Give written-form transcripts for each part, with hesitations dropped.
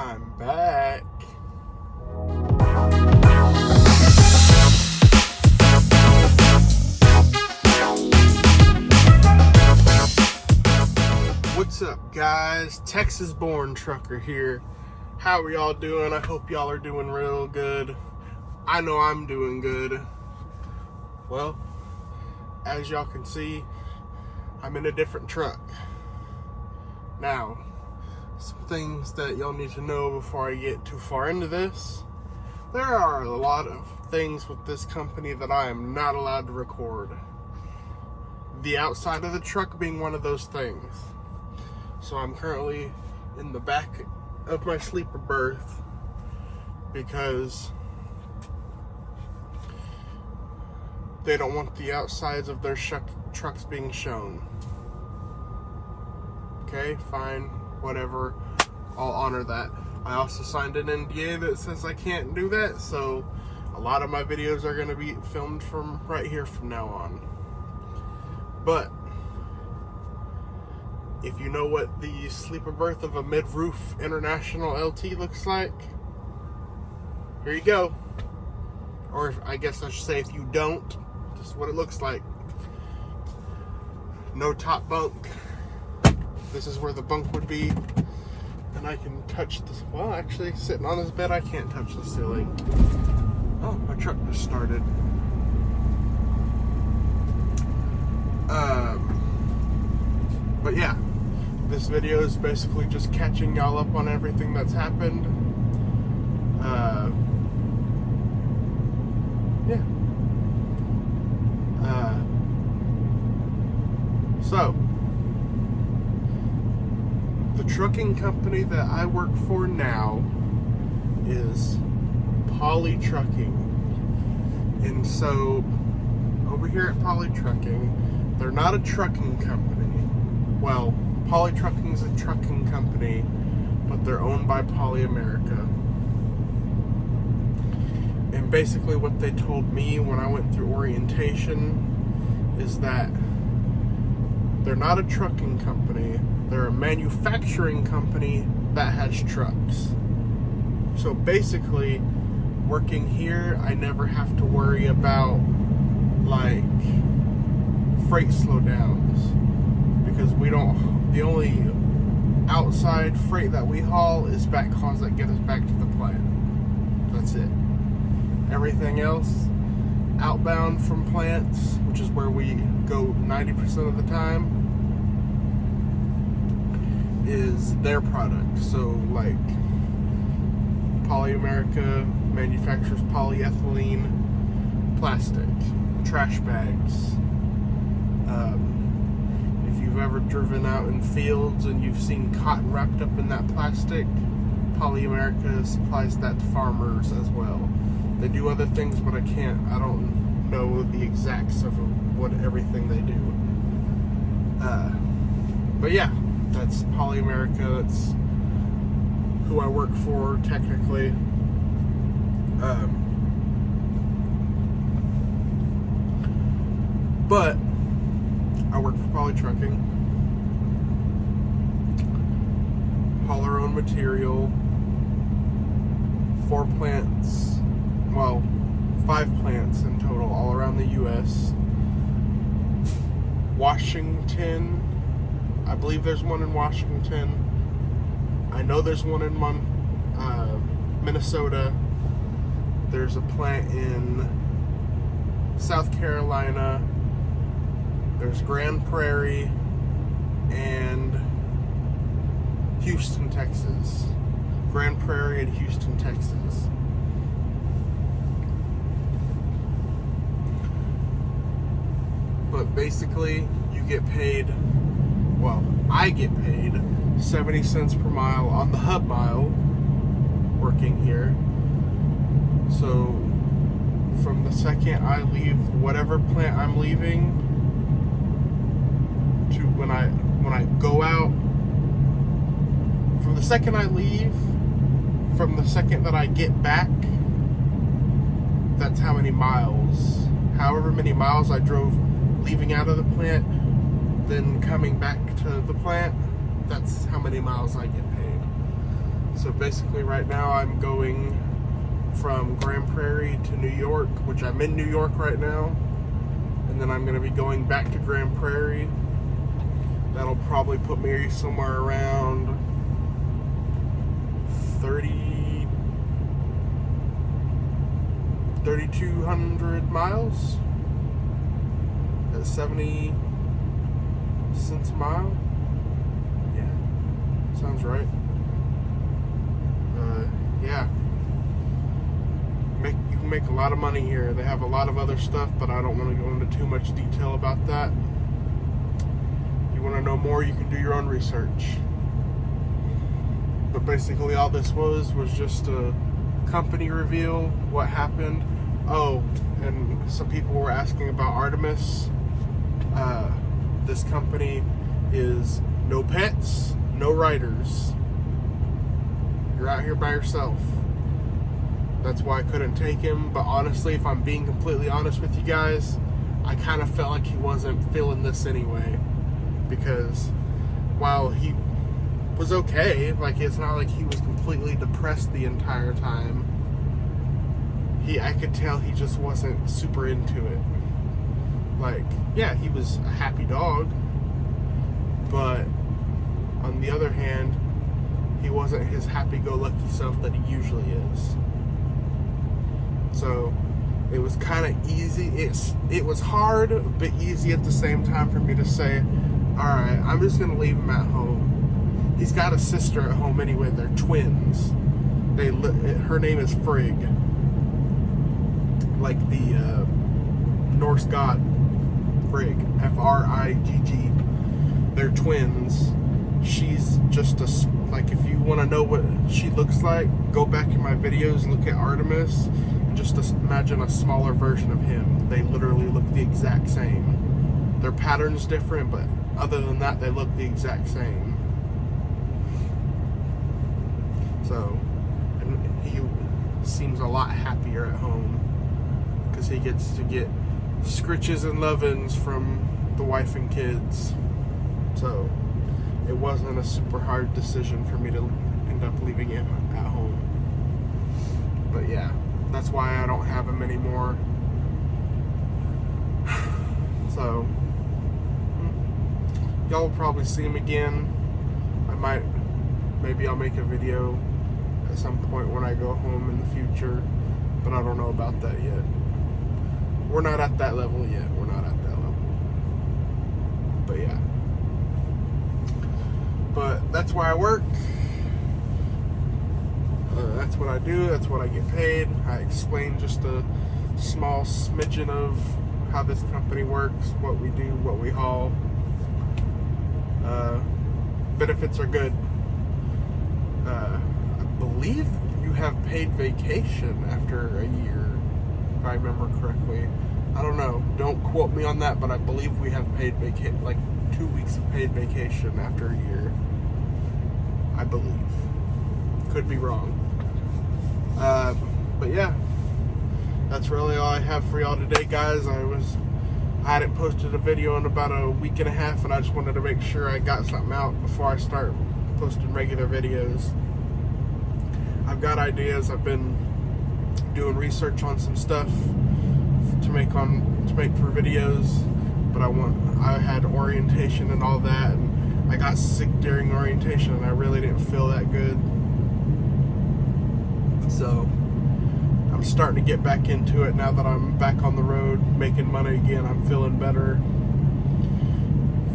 I'm back. What's up, guys? Texasborntrucker here. How are y'all doing? I hope y'all are doing real good. I know I'm doing good. Well, as y'all can see, I'm in a different truck. Now, some things that y'all need to know before I get too far into this. There are a lot of things with this company that I am not allowed to record. The outside of the truck being one of those things. So I'm currently in the back of my sleeper berth because they don't want the outsides of their trucks being shown. Okay, fine, whatever, I'll honor that. I also signed an NDA that says I can't do that, so a lot of my videos are going to be filmed from right here from now on. But if you know what the sleeper berth of a mid-roof International LT looks like, here you go. Or I guess I should say, if you don't, this is what it looks like. No top bunk. This is where the bunk would be. And I can touch this. Well, actually, sitting on this bed, I can't touch the ceiling. Oh, my truck just started. But yeah, this video is basically just catching y'all up on everything that's happened. So, the trucking company that I work for now is Poly Trucking. And so, over here at Poly Trucking, they're not a trucking company. Well, Poly Trucking is a trucking company, but they're owned by Poly America. And basically what they told me when I went through orientation is that they're not a trucking company, they're a manufacturing company that has trucks. So basically, working here, I never have to worry about like freight slowdowns, because we don't, the only outside freight that we haul is backhaulers that get us back to the plant. That's it. Everything else outbound from plants, which is where we go 90% of the time, is their product. So like Poly America manufactures polyethylene plastic, trash bags. If you've ever driven out in fields and you've seen cotton wrapped up in that plastic, Poly America supplies that to farmers as well. They do other things, but I don't know the exacts of what everything they do. But yeah, that's Poly America. That's who I work for technically. But I work for Poly Trucking. Haul our own material. 4 plants. Well, 5 plants in total, all around the U.S. Washington, I believe there's one in Washington. I know there's one in Minnesota. There's a plant in South Carolina. There's Grand Prairie and Houston, Texas. Grand Prairie and Houston, Texas. But basically, you get paid, well, I get paid 70 cents per mile on the hub mile working here. So from the second I leave whatever plant I'm leaving to when I go out, from the second I leave, from the second that I get back, that's how many miles. However many miles I drove leaving out of the plant, then coming back to the plant, that's how many miles I get paid. So basically right now I'm going from Grand Prairie to New York, which I'm in New York right now. And then I'm going to be going back to Grand Prairie. That'll probably put me somewhere around 3,200 miles at 70 cents a mile. Yeah, sounds right. Yeah. You can make a lot of money here. They have a lot of other stuff, but I don't want to go into too much detail about that. If you want to know more, you can do your own research. But basically all this was just a company reveal, what happened. Oh, and some people were asking about Artemis. This company is no pets, no riders. You're out here by yourself. That's why I couldn't take him. But honestly, if I'm being completely honest with you guys, I kind of felt like he wasn't feeling this anyway. Because while he was okay, like, it's not like he was completely depressed the entire time. I could tell he just wasn't super into it. Like, yeah, he was a happy dog, but on the other hand, he wasn't his happy-go-lucky self that he usually is. So it was kind of easy. It was hard, but easy at the same time for me to say, all right, I'm just gonna leave him at home. He's got a sister at home anyway. They're twins. Her name is Frigg, like the Norse god Frigg, Frigg. They're twins. She's just like, if you want to know what she looks like, go back in my videos and look at Artemis, and just imagine a smaller version of him. They literally look the exact same. Their pattern's different, but other than that, they look the exact same. So, and he seems a lot happier at home because he gets to get scritches and lovin's from the wife and kids. So it wasn't a super hard decision for me to end up leaving him at home. But yeah, that's why I don't have him anymore. So y'all will probably see him again. Maybe I'll make a video at some point when I go home in the future, but I don't know about that yet. We're not at that level yet. We're not at that level. But yeah. But that's where I work. That's what I do. That's what I get paid. I explain just a small smidgen of how this company works, what we do, what we haul. Benefits are good. I believe you have paid vacation after a year, if I remember correctly. I don't know. Don't quote me on that, but I believe we have paid like 2 weeks of paid vacation after a year. I believe. Could be wrong. But yeah, that's really all I have for y'all today, guys. I hadn't posted a video in about a week and a half, and I just wanted to make sure I got something out before I start posting regular videos. I've got ideas. I've been doing research on some stuff to make for videos, but I had orientation and all that, and I got sick during orientation, and I really didn't feel that good. So I'm starting to get back into it now that I'm back on the road making money again. I'm feeling better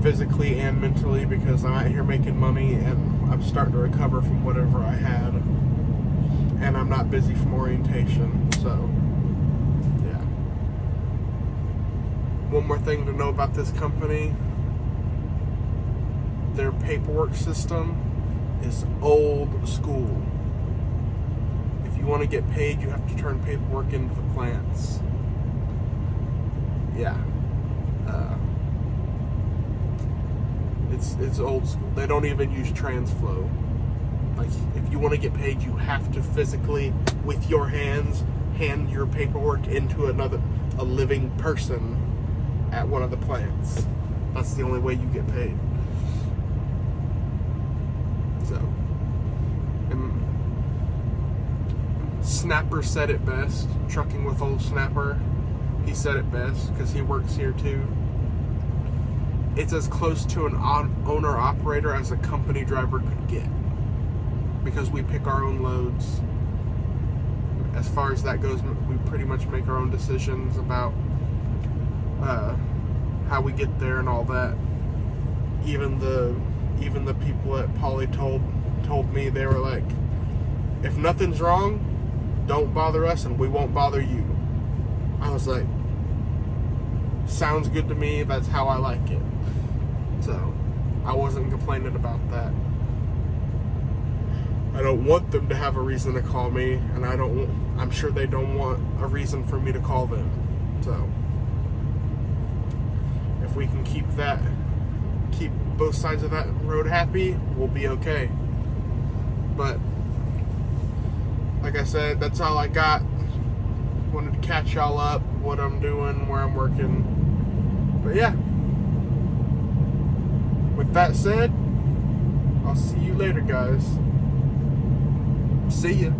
physically and mentally because I'm out here making money, and I'm starting to recover from whatever I had, and I'm not busy from orientation. So yeah. One more thing to know about this company: their paperwork system is old school. If you want to get paid, you have to turn paperwork into the plants. Yeah. It's old school. They don't even use TransFlow. Like, if you want to get paid, you have to physically, with your hands, hand your paperwork into a living person at one of the plants. That's the only way you get paid. So, and Snapper said it best. Trucking with Old Snapper. He said it best because he works here too. It's as close to an owner-operator as a company driver could get, because we pick our own loads. As far as that goes, we pretty much make our own decisions about how we get there and all that. Even the people at Poly told me, they were like, if nothing's wrong, don't bother us and we won't bother you. I was like, sounds good to me. That's how I like it. So I wasn't complaining about that. I don't want them to have a reason to call me, and I'm sure they don't want a reason for me to call them. So if we can keep both sides of that road happy, we'll be okay. But like I said, that's all I got. Wanted to catch y'all up, what I'm doing, where I'm working. But yeah, with that said, I'll see you later, guys. See ya.